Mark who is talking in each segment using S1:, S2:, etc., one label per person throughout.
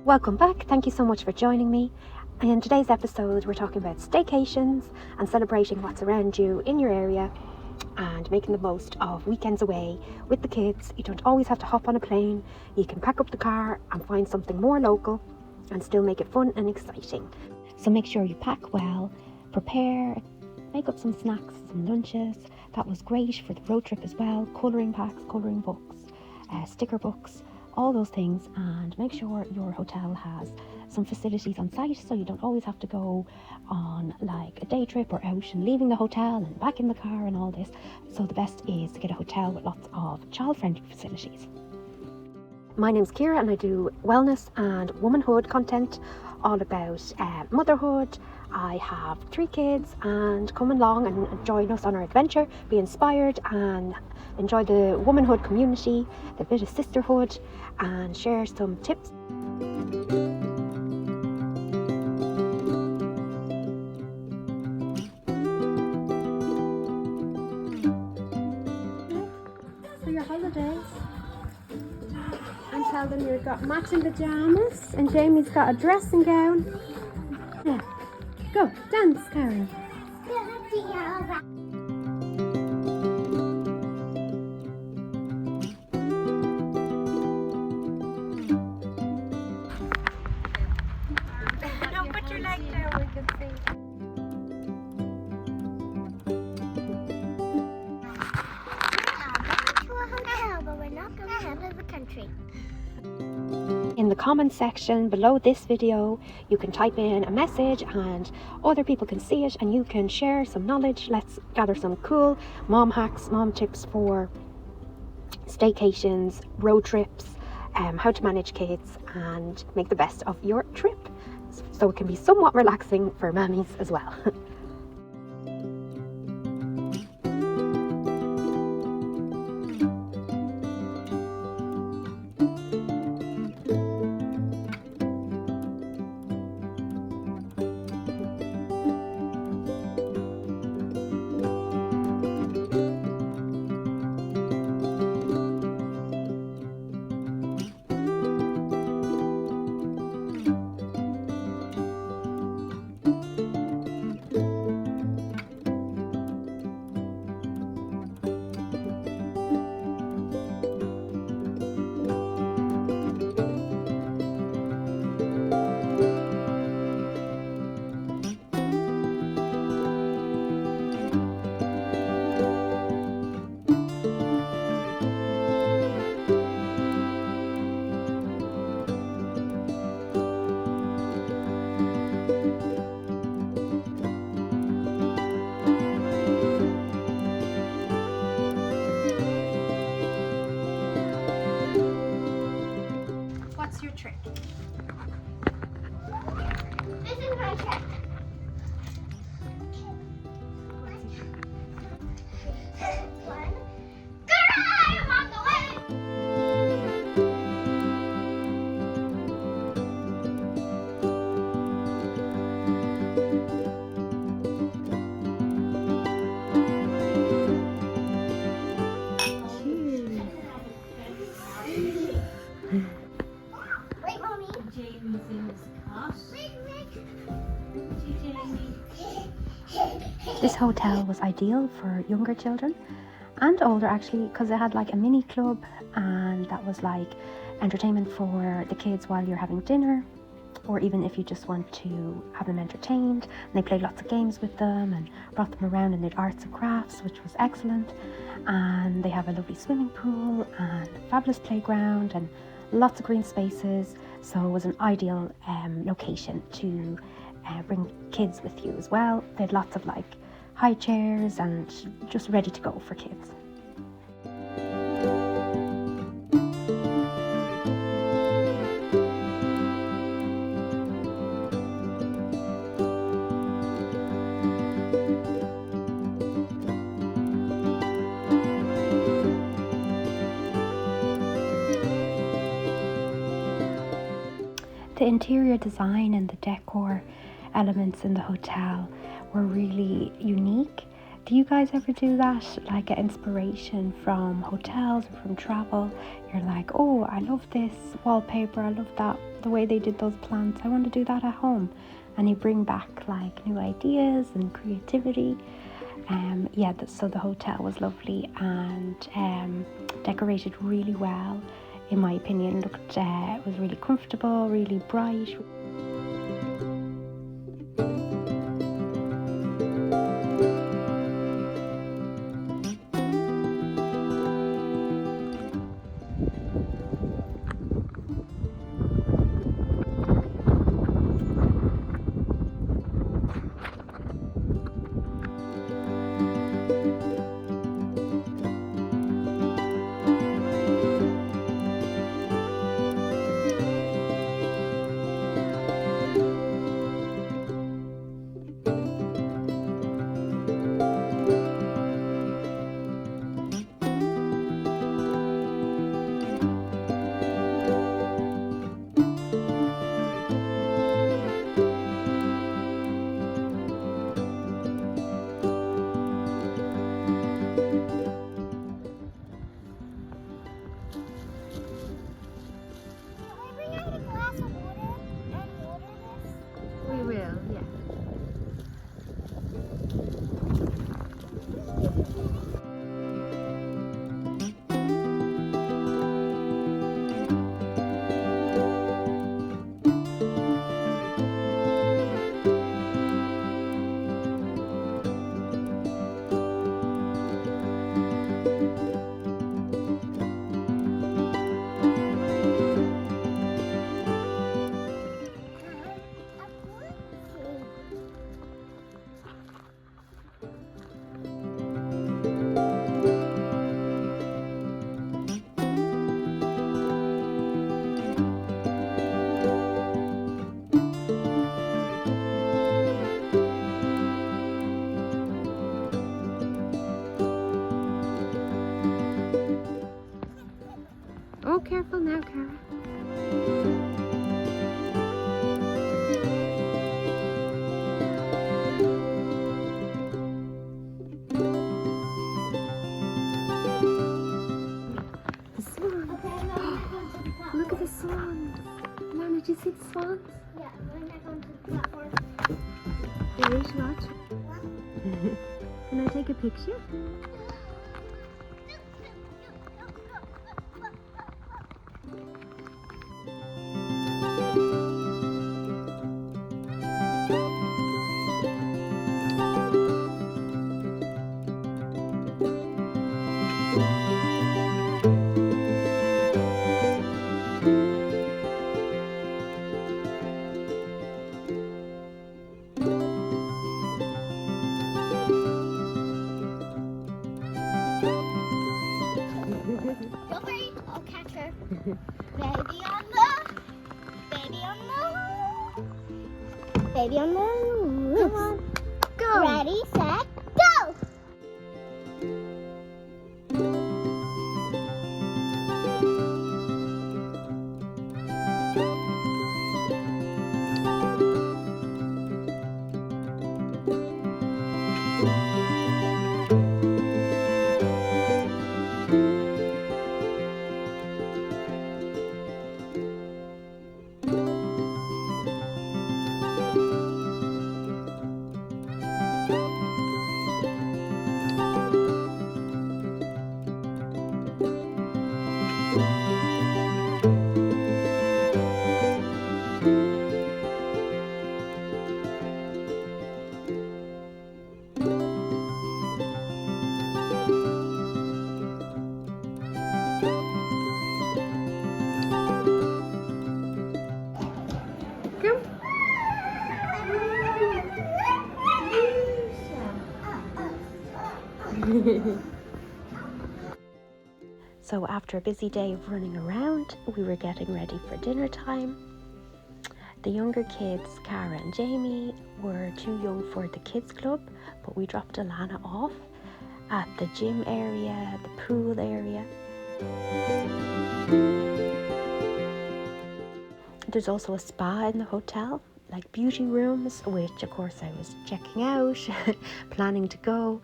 S1: Welcome back. Thank you so much for joining me. In today's episode, we're talking about staycations and celebrating what's around you in your area and making the most of weekends away with the kids. You don't always have to hop on a plane. You can pack up the car and find something more local and still make it fun and exciting. So make sure you pack well, prepare, make up some snacks, some lunches. That was great for the road trip as well. Colouring packs, colouring books, sticker books, all those things, and make sure your hotel has some facilities on site so you don't always have to go on like a day trip or out and leaving the hotel and back in the car and all this. So the best is to get a hotel with lots of child-friendly facilities. My name's Ciara and I do wellness and womanhood content all about motherhood. I have 3 kids, and come along and join us on our adventure, be inspired and enjoy the womanhood community, the bit of sisterhood, and share some tips. For your holidays, and tell them you've got matching pajamas, and Jamie's got a dressing gown. Yeah. Go, dance, Karen. No, put your leg down, we can see.
S2: To a hotel, but we're not going out of the country.
S1: In the comments section below this video, you can type in a message and other people can see it and you can share some knowledge. Let's gather some cool mom hacks, mom tips for staycations, road trips, how to manage kids and make the best of your trip. So it can be somewhat relaxing for mammies as well. What's your trick?
S2: This is my trick. One. Girl, I'm on the way. Wait, Mommy.
S3: Jamie's in his cot.
S1: This hotel was ideal for younger children and older actually, because it had like a mini club and that was like entertainment for the kids while you're having dinner, or even if you just want to have them entertained. And they played lots of games with them and brought them around and did arts and crafts, which was excellent. And they have a lovely swimming pool and fabulous playground and lots of green spaces. So it was an ideal location to bring kids with you as well. They had lots of like high chairs and just ready to go for kids. the interior design and the decor elements in the hotel were really unique. Do you guys ever do that? Like, get inspiration from hotels or from travel? You're like, oh, I love this wallpaper, I love that, the way they did those plants, I want to do that at home. And you bring back like new ideas and creativity. So the hotel was lovely and decorated really well. In my opinion, it was really comfortable, really bright.
S2: Can we bring out a glass of water and water this?
S1: We will, yeah. Oh, careful now, Cara. The swans.
S2: Okay, I'm not going to the platform.
S1: Look at the swans. Lana, did you see the swans?
S2: Yeah, I'm not going to the platform.
S1: There is watch. Can I take a picture?
S2: Don't worry, I'll catch her. Baby on the loose.
S1: Come on, go.
S2: Ready, set, go!
S1: So after a busy day of running around, we were getting ready for dinner time. The younger kids, Cara and Jamie, were too young for the kids club, but we dropped Alana off at the gym area, the pool area. There's also a spa in the hotel, like beauty rooms, which of course I was checking out, planning to go.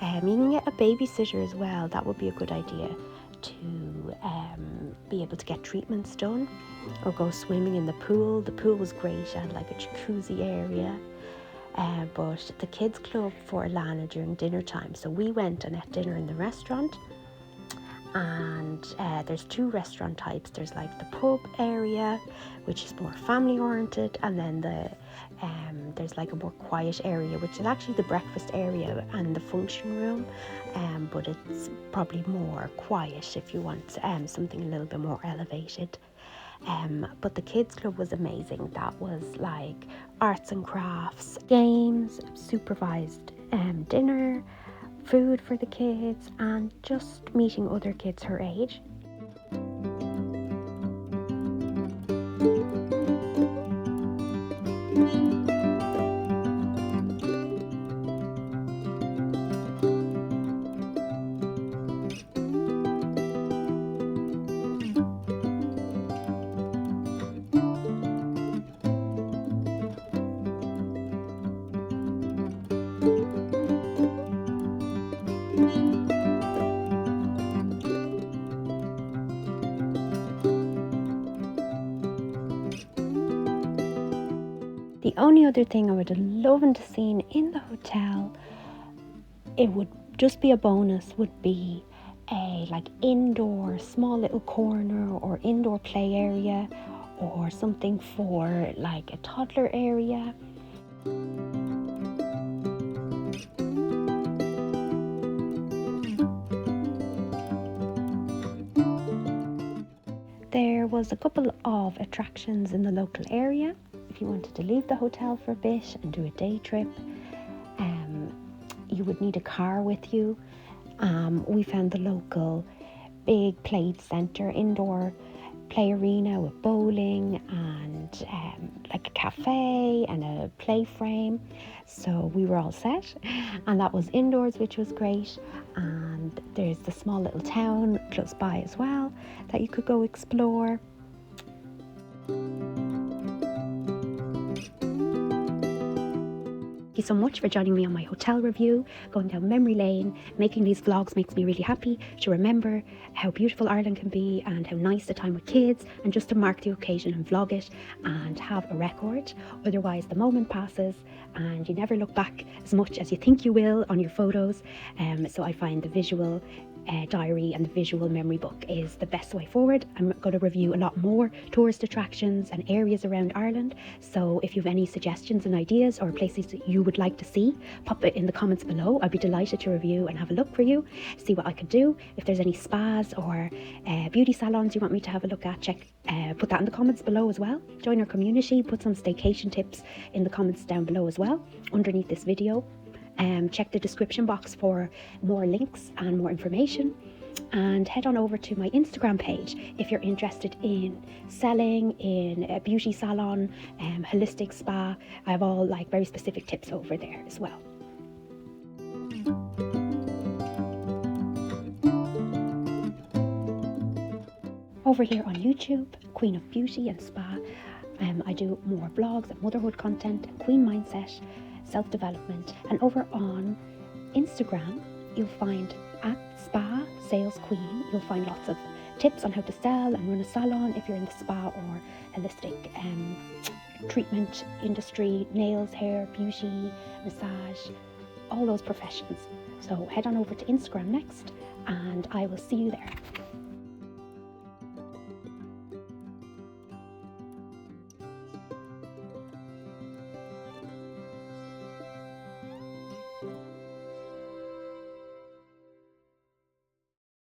S1: You can get a babysitter as well. That would be a good idea to be able to get treatments done or go swimming in the pool. The pool was great. It had like a jacuzzi area. But the kids club for Alana during dinner time. So we went and ate dinner in the restaurant. And there's two restaurant types. There's like the pub area, which is more family oriented, and then there's like a more quiet area, which is actually the breakfast area and the function room, but it's probably more quiet if you want something a little bit more elevated. But the kids club was amazing. That was like arts and crafts, games, supervised dinner, food for the kids, and just meeting other kids her age. The only other thing I would have loved to see in the hotel, it would just be a bonus, would be a like indoor small little corner or indoor play area or something for like a toddler area. There was a couple of attractions in the local area. If you wanted to leave the hotel for a bit and do a day trip, you would need a car with you. We found the local big play centre, indoor play arena with bowling and like a cafe and a play frame. So we were all set, and that was indoors, which was great. And there's the small little town close by as well that you could go explore. Thank you so much for joining me on my hotel review, going down memory lane. Making these vlogs makes me really happy to remember how beautiful Ireland can be and how nice the time with kids, and just to mark the occasion and vlog it and have a record. Otherwise the moment passes and you never look back as much as you think you will on your photos. So I find the visual diary and the visual memory book is the best way forward. I'm going to review a lot more tourist attractions and areas around Ireland, so if you have any suggestions and ideas or places that you would like to see, pop it in the comments below. I'd be delighted to review and have a look for you, see what I could do. If there's any spas or beauty salons you want me to have a look at, put that in the comments below as well. Join our community, put some staycation tips in the comments down below as well underneath this video. Check the description box for more links and more information, and head on over to my Instagram page if you're interested in selling in a beauty salon, holistic spa. I have all like very specific tips over there as well. Over here on YouTube, Queen of Beauty and Spa, I do more vlogs and motherhood content and queen mindset, self-development. And over on Instagram, you'll find at Spa Sales Queen, you'll find lots of tips on how to sell and run a salon if you're in the spa or holistic treatment industry, nails, hair, beauty, massage, all those professions. So head on over to Instagram next, and I will see you there.